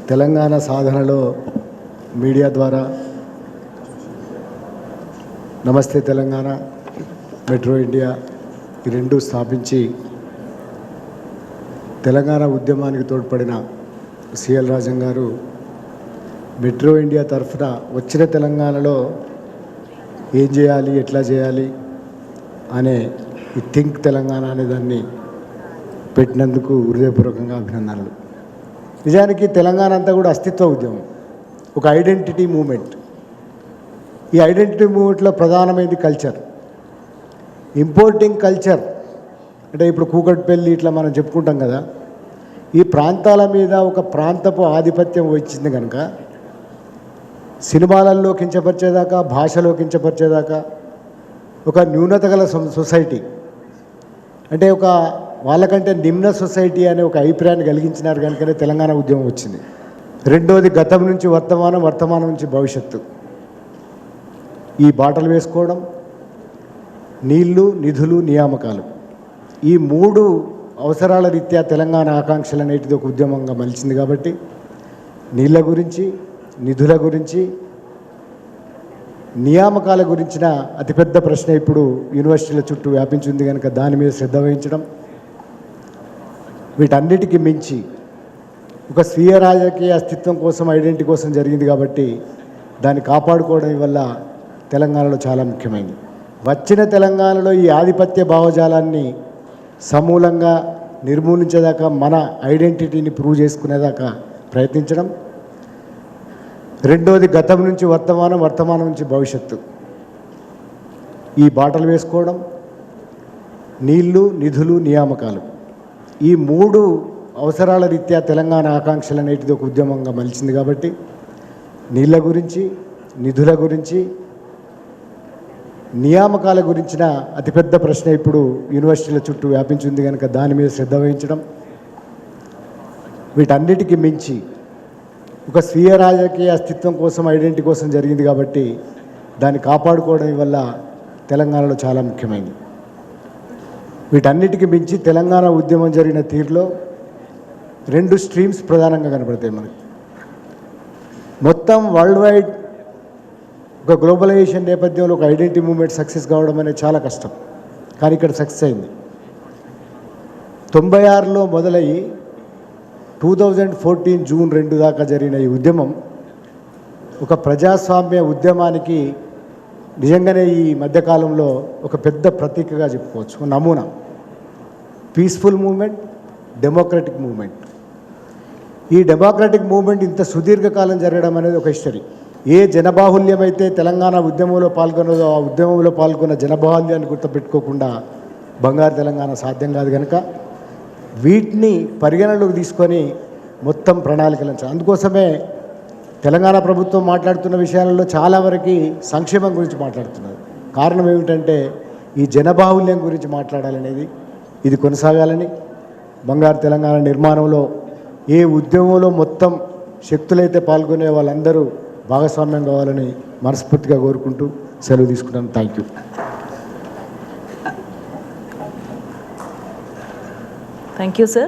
తెలంగాణ సాధనలో మీడియా ద్వారా నమస్తే తెలంగాణ, మెట్రో ఇండియా ఈ రెండు స్థాపించి తెలంగాణ ఉద్యమానికి తోడ్పడిన సిఎల్ రాజన్ గారు మెట్రో ఇండియా తరఫున వచ్చిన తెలంగాణలో ఏం చేయాలి, ఎట్లా చేయాలి అనే ఈ థింక్ తెలంగాణ అనే దాన్ని పెట్టినందుకు హృదయపూర్వకంగా అభినందనలు. నిజానికి తెలంగాణ అంతా కూడా అస్తిత్వ ఉద్యమం, ఒక ఐడెంటిటీ మూమెంట్. ఈ ఐడెంటిటీ మూమెంట్లో ప్రధానమైనది కల్చర్, ఇంపోర్టింగ్ కల్చర్. అంటే ఇప్పుడు కూకట్పల్లి ఇట్లా మనం చెప్పుకుంటాం కదా, ఈ ప్రాంతాల మీద ఒక ప్రాంతపు ఆధిపత్యం వచ్చింది కనుక సినిమాలలో కించపరిచేదాకా, భాషలో కించపరిచేదాకా ఒక న్యూనత గల సొసైటీ, అంటే ఒక వాళ్ళకంటే నిమ్న సొసైటీ అనే ఒక అభిప్రాయాన్ని కలిగించినారు కనుకనే తెలంగాణ ఉద్యమం వచ్చింది. రెండోది గతం నుంచి వర్తమానం, వర్తమానం నుంచి భవిష్యత్తు. ఈ బాటలు వేసుకోవడం, నీళ్లు, నిధులు, నియామకాలు, ఈ మూడు అవసరాల రీత్యా తెలంగాణ ఆకాంక్షలు అనేటిది ఒక ఉద్యమంగా మలిచింది. కాబట్టి నీళ్ళ గురించి, నిధుల గురించి, నియామకాల గురించిన అతిపెద్ద ప్రశ్న ఇప్పుడు యూనివర్సిటీల చుట్టూ వ్యాపించింది కనుక దాని మీద శ్రద్ధ వహించడం, వీటన్నిటికీ మించి ఒక స్వీయ రాజకీయ అస్తిత్వం కోసం, ఐడెంటిటీ కోసం జరిగింది కాబట్టి దాన్ని కాపాడుకోవడం వల్ల తెలంగాణలో చాలా ముఖ్యమైనది. వచ్చిన తెలంగాణలో ఈ ఆధిపత్య భావజాలాన్ని సమూలంగా నిర్మూలించేదాకా, మన ఐడెంటిటీని ప్రూవ్ చేసుకునేదాకా ప్రయత్నించడం. రెండోది గతం నుంచి వర్తమానం, వర్తమానం నుంచి భవిష్యత్తు. ఈ బాటలు వేసుకోవడం, నీళ్లు, నిధులు, నియామకాలు, ఈ మూడు అవసరాల రీత్యా తెలంగాణ ఆకాంక్షలు అనేటిది ఒక ఉద్యమంగా మలిచింది. కాబట్టి నీళ్ళ గురించి, నిధుల గురించి, నియామకాల గురించిన అతిపెద్ద ప్రశ్న ఇప్పుడు యూనివర్సిటీల చుట్టూ వ్యాపించింది కనుక దాని మీద శ్రద్ధ వహించడం, వీటన్నిటికీ మించి ఒక స్వీయ రాజకీయ అస్తిత్వం కోసం, ఐడెంటిటీ కోసం జరిగింది కాబట్టి దాన్ని కాపాడుకోవడం వల్ల తెలంగాణలో చాలా ముఖ్యమైనది. వీటన్నిటికీ మించి తెలంగాణ ఉద్యమం జరిగిన తీరులో రెండు స్ట్రీమ్స్ ప్రధానంగా కనబడతాయి మనకి. మొత్తం వరల్డ్ వైడ్ ఒక గ్లోబలైజేషన్ నేపథ్యంలో ఒక ఐడెంటిటీ మూవ్మెంట్ సక్సెస్ కావడం అనేది చాలా కష్టం, కానీ ఇక్కడ సక్సెస్ అయింది. 96లో మొదలయ్యి 2014 జూన్ 2 దాకా జరిగిన ఈ ఉద్యమం ఒక ప్రజాస్వామ్య ఉద్యమానికి నిజంగానే ఈ మధ్యకాలంలో ఒక పెద్ద ప్రతీకగా చెప్పుకోవచ్చు, ఒక నమూనా. Peaceful movement, democratic movement. ఈ డెమోక్రటిక్ మూమెంట్ ఇంత సుదీర్ఘకాలం జరగడం అనేది ఒక హిస్టరీ. ఏ జనబాహుల్యం అయితే తెలంగాణ ఉద్యమంలో పాల్గొన్నదో ఆ ఉద్యమంలో పాల్గొన్న జనబాహుల్యాన్ని గుర్తుపెట్టుకోకుండా బంగారు తెలంగాణ సాధ్యం కాదు కనుక వీటిని పరిగణలోకి తీసుకొని మొత్తం ప్రణాళికలు. అందుకోసమే తెలంగాణ ప్రభుత్వం మాట్లాడుతున్న విషయాలలో చాలా వరకు సంక్షేమం గురించి మాట్లాడుతున్నారు. కారణం ఏమిటంటే ఈ జనబాహుల్యం గురించి మాట్లాడాలనేది, ఇది కొనసాగాలని, బంగారు తెలంగాణ నిర్మాణంలో ఏ ఉద్యమంలో మొత్తం శక్తులైతే పాల్గొనే వాళ్ళందరూ భాగస్వామ్యం కావాలని మనస్ఫూర్తిగా కోరుకుంటూ సెలవు తీసుకుంటాను. Thank you. Thank you, sir.